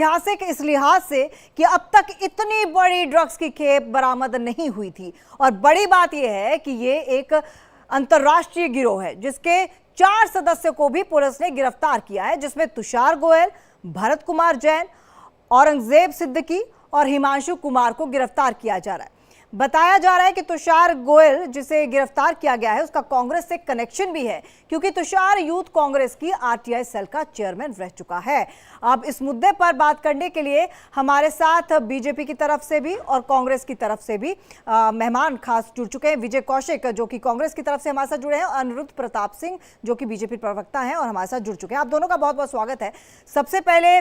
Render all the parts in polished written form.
ऐतिहासिक इस लिहाज से कि अब तक इतनी बड़ी ड्रग्स की खेप बरामद नहीं हुई थी। और बड़ी बात यह है कि ये एक अंतर्राष्ट्रीय गिरोह है जिसके 4 सदस्यों को भी पुलिस ने गिरफ्तार किया है, जिसमें तुषार गोयल, भरत कुमार जैन, औरंगजेब सिद्दीकी और हिमांशु कुमार को गिरफ्तार किया जा रहा है। बताया जा रहा है कि तुषार गोयल जिसे गिरफ्तार किया गया है उसका कांग्रेस से कनेक्शन भी है, क्योंकि तुषार यूथ कांग्रेस की आरटीआई सेल का चेयरमैन रह चुका है। अब इस मुद्दे पर बात करने के लिए हमारे साथ बीजेपी की तरफ से भी और कांग्रेस की तरफ से भी मेहमान खास जुड़ चुके हैं। विजय कौशिक जो कि कांग्रेस की तरफ से हमारे साथ जुड़े हैं, अनिरुद्ध प्रताप सिंह जो कि बीजेपी प्रवक्ता हैं और हमारे साथ जुड़ चुके हैं। आप दोनों का बहुत बहुत स्वागत है। सबसे पहले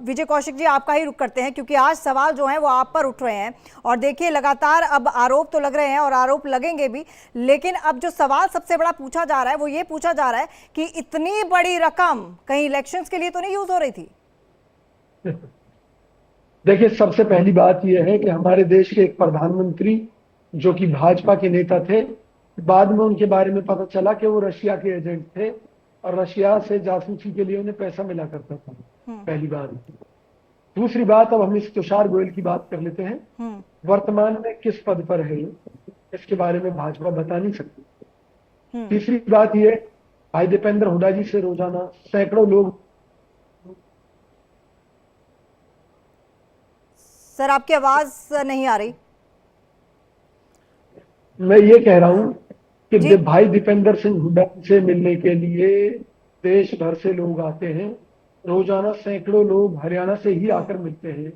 विजय कौशिक जी, आपका ही रुख करते हैं, क्योंकि आज सवाल जो है वो आप पर उठ रहे हैं। और देखिए, लगातार अब आरोप तो लग रहे हैं और आरोप लगेंगे भी, लेकिन अब जो सवाल सबसे बड़ा पूछा जा रहा है वो ये पूछा जा रहा है कि इतनी बड़ी रकम कहीं इलेक्शंस के लिए तो नहीं यूज हो रही थी? देखिए, सबसे पहली बात यह है कि हमारे देश के एक प्रधानमंत्री जो कि भाजपा के नेता थे, बाद में उनके बारे में पता चला कि वो रशिया के एजेंट थे और रशिया से जासूसी के लिए उन्हें पैसा मिला करता था। पहली बात। दूसरी बात, अब हम इस तुषार गोयल की बात कर लेते हैं। वर्तमान में किस पद पर है इसके बारे में भाजपा बता नहीं सकती। तीसरी बात यह, भाई दीपेंद्र हुड्डा जी से रोजाना सैकड़ों लोग। सर, आपकी आवाज नहीं आ रही। मैं ये कह रहा हूं कि भाई दीपेंद्र सिंह हुड्डा से मिलने के लिए देश भर से लोग आते हैं। रोजाना सैकड़ों लोग हरियाणा से ही आकर मिलते हैं।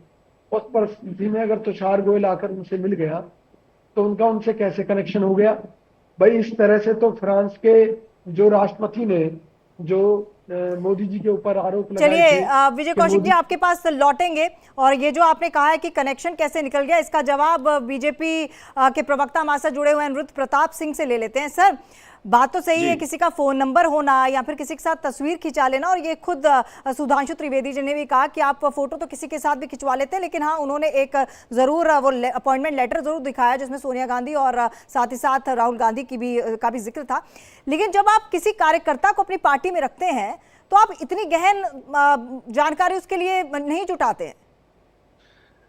उस परिस्थिति में अगर तुषार गोयल आकर उनसे मिल गया तो उनका उनसे कैसे कनेक्शन हो गया? भाई, इस तरह से तो फ्रांस के जो राष्ट्रपति ने जो मोदी जी के ऊपर आरोप लगाए। चलिए विजय कौशिक जी, आपके पास लौटेंगे। और ये जो आपने कहा है कि कनेक्शन कैसे निकल गया, इसका जवाब बीजेपी के प्रवक्ता हमारे साथ जुड़े हुए अनिरुद्ध प्रताप सिंह से ले लेते हैं। सर, बात तो सही है, किसी का फोन नंबर होना या फिर किसी के साथ तस्वीर खिंचा लेना, और ये खुद सुधांशु त्रिवेदी जी ने भी कहा कि आप फोटो तो किसी के साथ भी खिंचवा लेते हैं, लेकिन हाँ, उन्होंने एक जरूर वो अपॉइंटमेंट लेटर जरूर दिखाया जिसमें सोनिया गांधी और साथ ही साथ राहुल गांधी का भी जिक्र था। लेकिन जब आप किसी कार्यकर्ता को अपनी पार्टी में रखते हैं तो आप इतनी गहन जानकारी उसके लिए नहीं जुटाते हैं?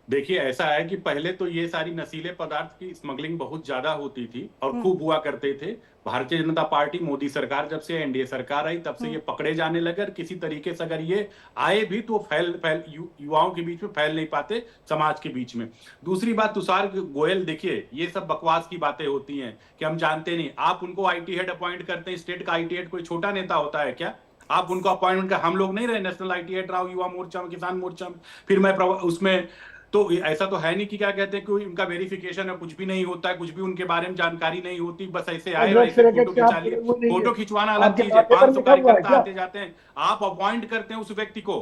देखिए, ऐसा है कि पहले तो ये सारी नशीले पदार्थ की स्मगलिंग बहुत ज्यादा होती थी और खूब हुआ करते थे। भारतीय जनता पार्टी, मोदी सरकार जब से एनडीए सरकार आई तब से ये पकड़े जाने लगे। और किसी तरीके से अगर ये आए भी तो युवाओं के बीच में फैल नहीं पाते, समाज के बीच में। दूसरी बात, तुषार गोयल, देखिए ये सब बकवास की बातें होती हैं कि हम जानते नहीं। आप उनको आईटी हेड अपॉइंट करते हैं। स्टेट का आईटी हेड कोई छोटा नेता होता है क्या? आप उनको अपॉइंटमेंट कर, हम लोग नहीं रहे नेशनल आईटी हेड रहा, युवा मोर्चा में, किसान मोर्चा में, फिर मैं उसमें, तो ऐसा तो है नहीं कि क्या कहते हैं कि उनका वेरिफिकेशन है, कुछ भी नहीं होता है, कुछ भी उनके बारे में जानकारी नहीं होती, बस ऐसे आए वैसे फोटो खिंचा लिए। फोटो खिंचवाना अलग चीज है, 500 कार्यकर्ता आते जाते हैं, आप अपॉइंट करते हैं उस व्यक्ति को,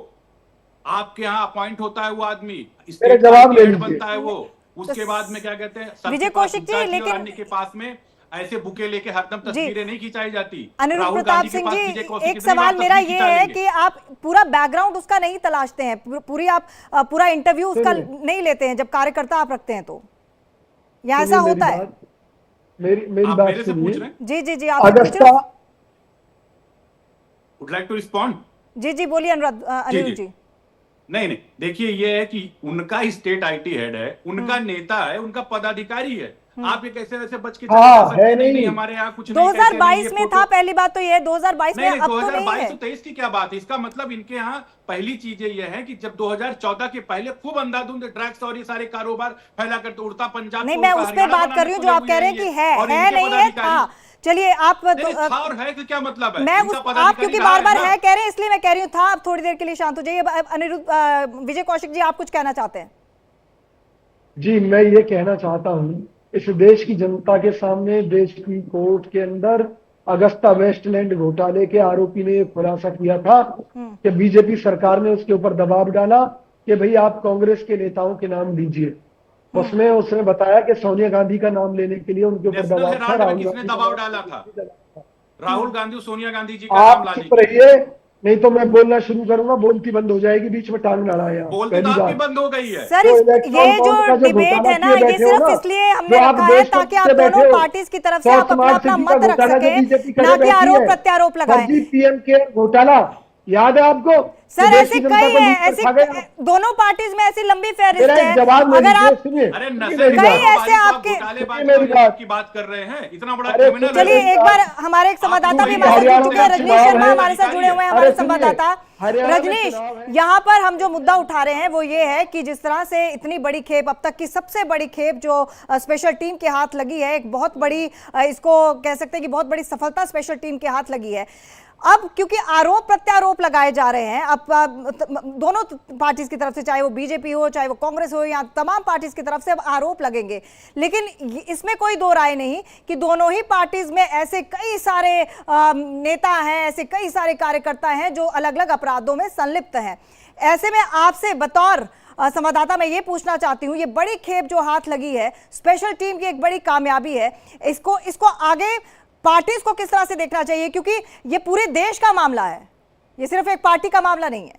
आपके यहाँ अपॉइंट होता है वो आदमी, स्टेट बनता है वो, उसके बाद में क्या कहते हैं, विजय कौशिक जी, लेकिन के पास में ऐसे बुके लेके हरदम तस्वीरें नहीं खिंचाई जाती। अनिरुद्ध प्रताप सिंह जी, एक सवाल मेरा ये है कि आप पूरा बैकग्राउंड उसका नहीं तलाशते हैं, पूरा इंटरव्यू उसका नहीं लेते हैं जब कार्यकर्ता आप रखते हैं, तो यहाँ ऐसा होता है? मेरी बात मेरे से पूछ रहे हैं? जी जी जी, आप वुड लाइक टू रिस्पॉन्ड। जी जी, बोलिए अनिरुद्ध जी। नहीं, देखिए ये है कि उनका स्टेट आईटी हेड है, उनका नेता है, उनका पदाधिकारी है। आप ये कैसे वैसे बच के है नहीं, हमारे यहाँ कुछ 2022 में था, पहली बात तो ये 2022 में, अब तो नहीं है। 2022-23 की क्या बात है? इसका मतलब इनके यहाँ पहली चीज ये है कि जब 2014 के पहले खूब अंधाधुंध ड्रग्स और ये सारे कारोबार फैला करते, उड़ता पंजाब। नहीं, मैं उस पर बात कर रही हूँ जो आप कह रहे हैं कि है नहीं है, था। चलिए, आप और है कि क्या मतलब है? आप क्योंकि बार बार है कह रहे हैं इसलिए मैं कह रही हूँ था। आप थोड़ी देर के लिए शांत हो जाइए। अनिरुद्ध, विजय कौशिक जी, आप कुछ कहना चाहते हैं? जी, मैं ये कहना चाहता हूँ, इस देश की जनता के सामने देश की कोर्ट के अंदर अगस्ता वेस्टलैंड घोटाले के आरोपी ने खुलासा किया था कि बीजेपी सरकार ने उसके ऊपर दबाव डाला कि भाई आप कांग्रेस के नेताओं के नाम दीजिए। उसमें उसने बताया कि सोनिया गांधी का नाम लेने के लिए उनके ऊपर दबाव था। किसने दबाव डाला था? राहुल गांधी, सोनिया गांधी जी का नाम लाने के लिए। नहीं तो मैं बोलना शुरू करूंगा, बोलती बंद हो जाएगी, बीच में टांग ना आया। बोलती तो आपकी बंद हो गई है। सर, ये जो डिबेट है ना, ये सिर्फ इसलिए हमने रखा है ताकि आप दोनों पार्टीज की तरफ से आप अपना मत रख सकें, ना कि आरोप प्रत्यारोप लगाएं। पीएम केयर घोटाला, याद है आपको? सर कि देश ऐसे की जनता कई को है, लूट कर ऐसी खा गया। दोनों पार्टीज में ऐसी लंबी फेहरिस्त मेरा एक है। जवाब अगर आप सुनिए, अरे सुनिए नशे मेरी की कई बात। ऐसे आपके घोटालेबाजी मेरी और बात। की बात कर रहे हैं, इतना बड़ा अरे क्रिमिनल सुनिए चलिए मेरी एक बात। बार हमारे एक संवाददाता भी हमारे साथ जुड़ चुके हैं, रजनीश चुनाव शर्मा है, हमारे साथ जुड़े हुए हैं, अरे हमारे सुनिए, संवाददाता। हरियाणा में रजनीश, चुनाव है। यहाँ पर हम जो मुद्दा उठा रहे हैं वो ये है कि जिस तरह से इतनी बड़ी खेप, अब तक की सबसे बड़ी खेप जो स्पेशल टीम के हाथ लगी है, एक बहुत बड़ी इसको कह सकते हैं कि बहुत बड़ी सफलता स्पेशल टीम के हाथ लगी है। अब क्योंकि आरोप प्रत्यारोप लगाए जा रहे हैं, अब दोनों पार्टीज की तरफ से, चाहे वो बीजेपी हो चाहे वो कांग्रेस हो, या तमाम पार्टीज की तरफ से अब आरोप लगेंगे, लेकिन इसमें कोई दो राय नहीं कि दोनों ही पार्टीज में ऐसे कई सारे नेता हैं, ऐसे कई सारे कार्यकर्ता हैं जो अलग अलग अपराधों में संलिप्त हैं। ऐसे में आपसे बतौर संवाददाता मैं ये पूछना चाहती हूँ, ये बड़ी खेप जो हाथ लगी है, स्पेशल टीम की एक बड़ी कामयाबी है, इसको आगे पार्टीज को किस तरह से देखना चाहिए, क्योंकि ये पूरे देश का मामला है, ये सिर्फ एक पार्टी का मामला नहीं है।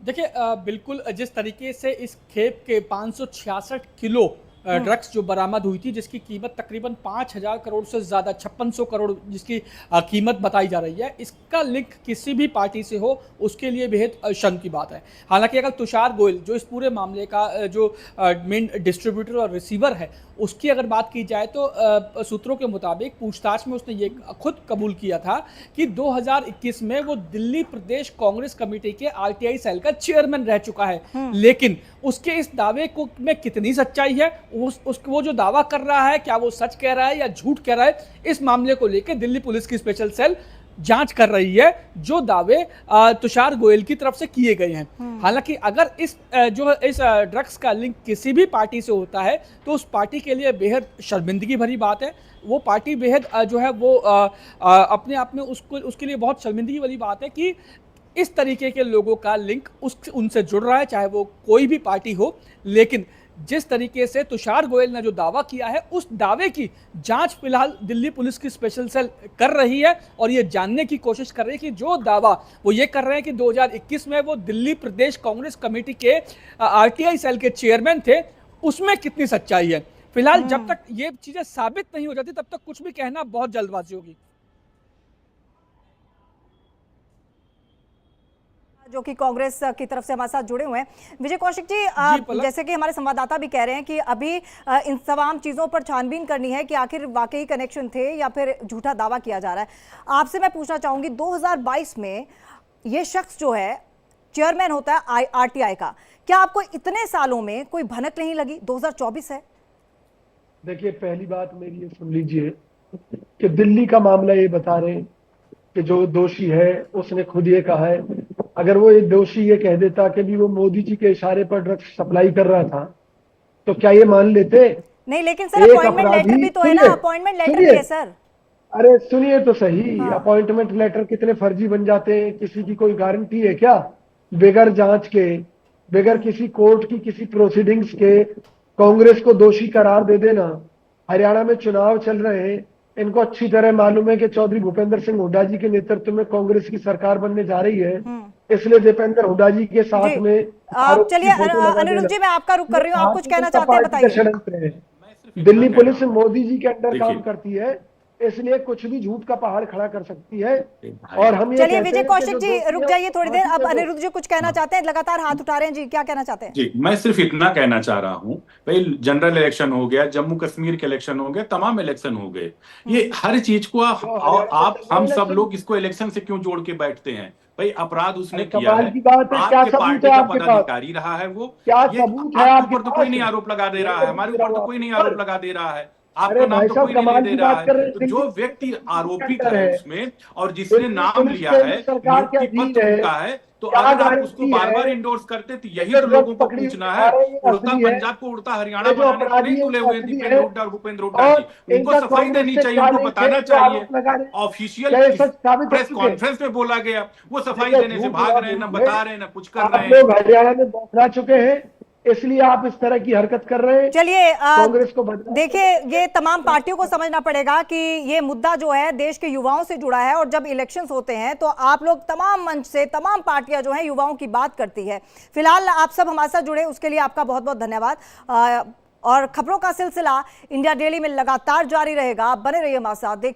देखिए बिल्कुल जिस तरीके से इस खेप के 566 किलो ड्रग्स जो बरामद हुई थी, जिसकी कीमत तकरीबन 5,000 करोड़ से ज़्यादा 5600 करोड़ जिसकी कीमत बताई जा रही है, इसका लिंक किसी भी पार्टी से हो उसके लिए बेहद शर्म की बात है। हालांकि अगर तुषार गोयल जो इस पूरे मामले का जो मेन डिस्ट्रीब्यूटर और रिसीवर है उसकी अगर बात की जाए तो सूत्रों के मुताबिक पूछताछ में उसने ये खुद कबूल किया था कि 2021 में वो दिल्ली प्रदेश कांग्रेस कमेटी के आरटीआई सेल का चेयरमैन रह चुका है। लेकिन उसके इस दावे को में कितनी सच्चाई है, वो जो दावा कर रहा है क्या वो सच कह रहा है या झूठ कह रहा है, इस मामले को लेकर दिल्ली पुलिस की स्पेशल सेल जांच कर रही है, जो दावे तुषार गोयल की तरफ से किए गए हैं। हालांकि अगर इस ड्रग्स का लिंक किसी भी पार्टी से होता है तो उस पार्टी के लिए बेहद शर्मिंदगी भरी बात है। वो पार्टी बेहद जो है वो अपने आप में उसके लिए बहुत शर्मिंदगी वाली बात है कि इस तरीके के लोगों का लिंक उनसे जुड़ रहा है, चाहे वो कोई भी पार्टी हो। लेकिन जिस तरीके से तुषार गोयल ने जो दावा किया है, उस दावे की जांच फिलहाल दिल्ली पुलिस की स्पेशल सेल कर रही है और ये जानने की कोशिश कर रही है कि जो दावा वो ये कर रहे हैं कि 2021 में वो दिल्ली प्रदेश कांग्रेस कमेटी के आरटीआई सेल के चेयरमैन थे, उसमें कितनी सच्चाई है। फिलहाल जब तक ये चीजें साबित नहीं हो जाती तब तक कुछ भी कहना बहुत जल्दबाजी होगी। जो कि कांग्रेस की तरफ से हमारे साथ जुड़े हुए हैं, विजय कौशिक जी, जैसे कि हमारे संवाददाता भी कह रहे हैं कि अभी इन तमाम चीज़ों पर छानबीन करनी है कि आखिर वाकई कनेक्शन थे या फिर झूठा दावा किया जा रहा है। आपसे मैं पूछना चाहूंगी, 2022 में ये शख्स जो है चेयरमैन होता है आरटीआई का, क्या आपको इतने सालों में कोई भनक नहीं लगी? 2024 है। देखिए, पहली बात मेरी ये सुन लीजिए कि दिल्ली का मामला ये बता रहे हैं कि जो दोषी है उसने खुद ये कहा है। अगर वो एक दोषी ये कह देता कि भी वो मोदी जी के इशारे पर ड्रग्स सप्लाई कर रहा था तो क्या ये मान लेते? नहीं, लेकिन सर अपॉइंटमेंट लेटर भी तो है ना, अपॉइंटमेंट लेटर भी है सर। अरे सुनिए तो सही, अपॉइंटमेंट लेटर कितने फर्जी बन जाते हैं, किसी की कोई गारंटी है क्या? बेगर जांच के, बेगर किसी कोर्ट की किसी प्रोसीडिंग्स के कांग्रेस को दोषी करार दे देना। हरियाणा में चुनाव चल रहे हैं, इनको अच्छी तरह मालूम है कि चौधरी भूपेंद्र सिंह हुड्डा जी के नेतृत्व में कांग्रेस की सरकार बनने जा रही है, इसलिए दीपेंद्र हुड्डा जी के साथ में चलिए अनिरुद्ध जी, मैं आपका रुख कर रही हूँ, आप कुछ कहना चाहते हैं बताइए। दिल्ली पुलिस मोदी जी के अंडर काम करती है, इसलिए कुछ भी झूठ का पहाड़ खड़ा कर सकती है। और हम चलिए विजय कौशिक जी रुक जाइए थोड़ी देर, अब अनिरुद्ध जी कुछ कहना चाहते हैं, लगातार हाथ उठा रहे हैं जी, क्या कहना चाहते हैं? जी, मैं सिर्फ इतना कहना चाह रहा हूं, भाई जनरल इलेक्शन हो गया, जम्मू कश्मीर के इलेक्शन हो गए, तमाम इलेक्शन हो गए, ये हर चीज को आप हम सब लोग इसको इलेक्शन से क्यों जोड़ के बैठते हैं? भाई अपराध उसने किया है, आपके पार्टी का पदाधिकारी रहा है वो, आपके ऊपर तो कोई नहीं आरोप लगा दे रहा है, हमारे ऊपर तो कोई नहीं आरोप लगा दे रहा है, आपका नाम तो कोई नहीं दे रहा है। तो जो व्यक्ति आरोपित है उसमें और जिसने नाम लिया है, नियुक्ति पत्र उनका है, तो अगर आप उसको बार बार इंडोर्स करते तो यही तो लोगों को पूछना है। उड़ता पंजाब को उड़ता हरियाणा बनाने को नहीं तुले हुए दीपेंद्र हुड्डा और भूपेंद्र हुड्डा जी, उनको सफाई देनी चाहिए, उनको बताना चाहिए। ऑफिशियल प्रेस कॉन्फ्रेंस में बोला गया, वो सफाई देने से भाग रहे हैं, ना बता रहे हैं, ना कुछ कर रहे हैं। हरियाणा में बौखला चुके हैं, इसलिए आप इस तरह की हरकत कर रहे हैं। चलिए कांग्रेस को देखिए, ये तमाम पार्टियों को समझना पड़ेगा कि ये मुद्दा जो है देश के युवाओं से जुड़ा है, और जब इलेक्शंस होते हैं तो आप लोग तमाम मंच से तमाम पार्टियां जो हैं युवाओं की बात करती है। फिलहाल आप सब हमारे साथ जुड़े उसके लिए आपका बहुत बहुत धन्यवाद। और खबरों का सिलसिला इंडिया डेली में लगातार जारी रहेगा, बने रहिए हमारे साथ, देखते रहिए।